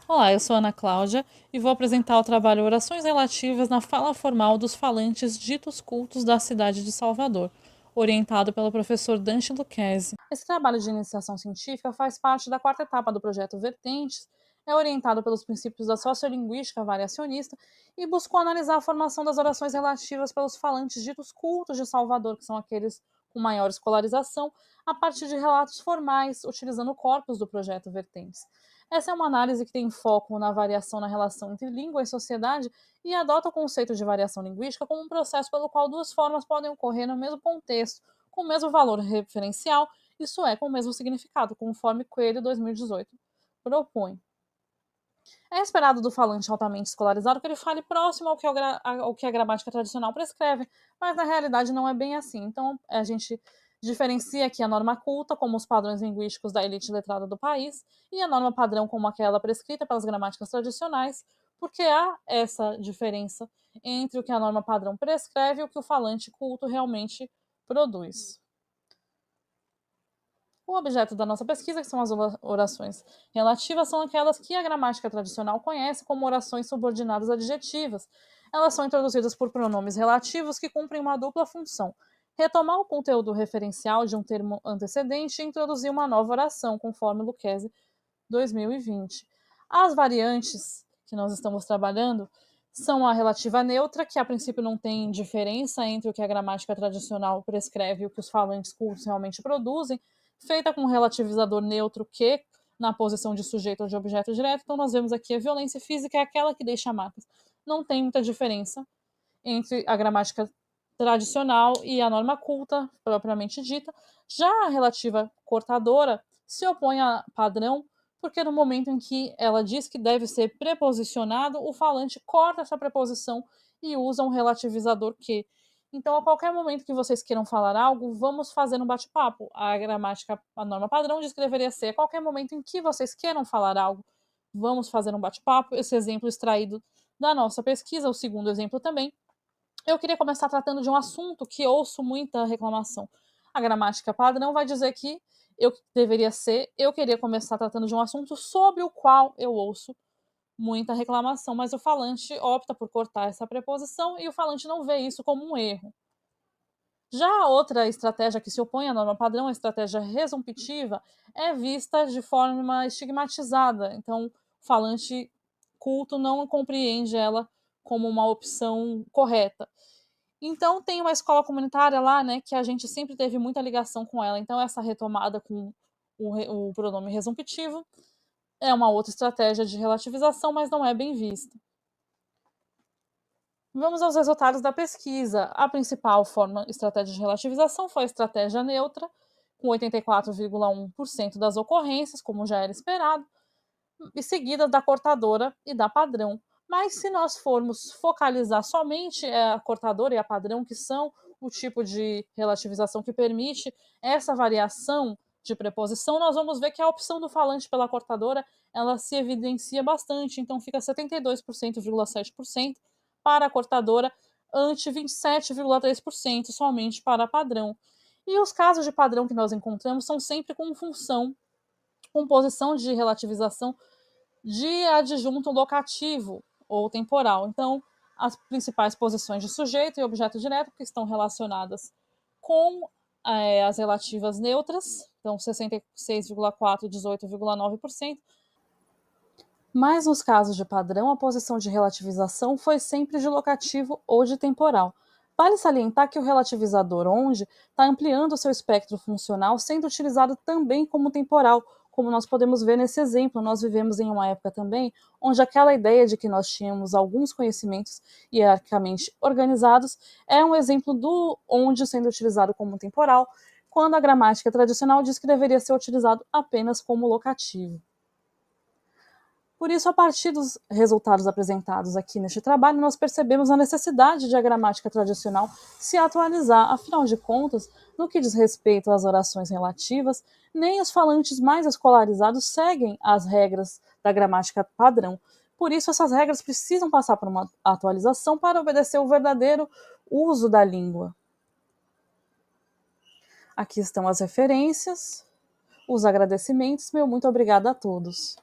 Olá, eu sou Ana Cláudia e vou apresentar o trabalho Orações Relativas na Fala Formal dos Falantes Ditos Cultos da cidade de Salvador, orientado pelo professor Dante Lucchesi. Esse trabalho de iniciação científica faz parte da quarta etapa do projeto Vertentes, é orientado pelos princípios da sociolinguística variacionista e buscou analisar a formação das orações relativas pelos falantes ditos cultos de Salvador, que são aqueles com maior escolarização, a partir de relatos formais, utilizando o corpus do projeto Vertentes. Essa é uma análise que tem foco na variação na relação entre língua e sociedade e adota o conceito de variação linguística como um processo pelo qual duas formas podem ocorrer no mesmo contexto, com o mesmo valor referencial, isso é, com o mesmo significado, conforme Coelho 2018 propõe. É esperado do falante altamente escolarizado que ele fale próximo ao que a gramática tradicional prescreve, mas na realidade não é bem assim. Então, a gente diferencia aqui a norma culta, como os padrões linguísticos da elite letrada do país, e a norma padrão, como aquela prescrita pelas gramáticas tradicionais, porque há essa diferença entre o que a norma padrão prescreve e o que o falante culto realmente produz. O objeto da nossa pesquisa, que são as orações relativas, são aquelas que a gramática tradicional conhece como orações subordinadas adjetivas. Elas são introduzidas por pronomes relativos que cumprem uma dupla função: retomar o conteúdo referencial de um termo antecedente e introduzir uma nova oração, conforme Lucchesi 2020. As variantes que nós estamos trabalhando são a relativa neutra, que a princípio não tem diferença entre o que a gramática tradicional prescreve e o que os falantes cultos realmente produzem, feita com um relativizador neutro que na posição de sujeito ou de objeto direto. Então nós vemos aqui a violência física é aquela que deixa marcas. Não tem muita diferença entre a gramática tradicional e a norma culta, propriamente dita. Já a relativa cortadora se opõe a padrão, porque no momento em que ela diz que deve ser preposicionado, o falante corta essa preposição e usa um relativizador que. Então, a qualquer momento que vocês queiram falar algo, vamos fazer um bate-papo. A gramática, a norma padrão diz que deveria ser a qualquer momento em que vocês queiram falar algo, vamos fazer um bate-papo. Esse exemplo extraído da nossa pesquisa, o segundo exemplo também, eu queria começar tratando de um assunto que ouço muita reclamação. A gramática padrão vai dizer que eu queria começar tratando de um assunto sobre o qual eu ouço muita reclamação, mas o falante opta por cortar essa preposição e o falante não vê isso como um erro. Já a outra estratégia que se opõe à norma padrão, a estratégia resumptiva, é vista de forma estigmatizada. Então, o falante culto não compreende ela como uma opção correta. Então tem uma escola comunitária lá, né, que a gente sempre teve muita ligação com ela. Então essa retomada com o pronome resumptivo é uma outra estratégia de relativização, mas não é bem vista. Vamos aos resultados da pesquisa. A principal estratégia de relativização foi a estratégia neutra, com 84,1% das ocorrências, como já era esperado, e seguida da cortadora e da padrão. Mas se nós formos focalizar somente a cortadora e a padrão, que são o tipo de relativização que permite essa variação de preposição, nós vamos ver que a opção do falante pela cortadora ela se evidencia bastante, então fica 72,7% para a cortadora, ante 27,3% somente para a padrão. E os casos de padrão que nós encontramos são sempre com função, composição de relativização de adjunto locativo ou temporal. Então, as principais posições de sujeito e objeto direto que estão relacionadas com as relativas neutras, então 66,4% e 18,9%. Mas nos casos de padrão, a posição de relativização foi sempre de locativo ou de temporal. Vale salientar que o relativizador onde está ampliando seu espectro funcional, sendo utilizado também como temporal, como nós podemos ver nesse exemplo. Nós vivemos em uma época também onde aquela ideia de que nós tínhamos alguns conhecimentos hierarquicamente organizados é um exemplo do onde sendo utilizado como temporal, quando a gramática tradicional diz que deveria ser utilizado apenas como locativo. Por isso, a partir dos resultados apresentados aqui neste trabalho, nós percebemos a necessidade de a gramática tradicional se atualizar. Afinal de contas, no que diz respeito às orações relativas, nem os falantes mais escolarizados seguem as regras da gramática padrão. Por isso, essas regras precisam passar por uma atualização para obedecer o verdadeiro uso da língua. Aqui estão as referências, os agradecimentos. Meu muito obrigada a todos.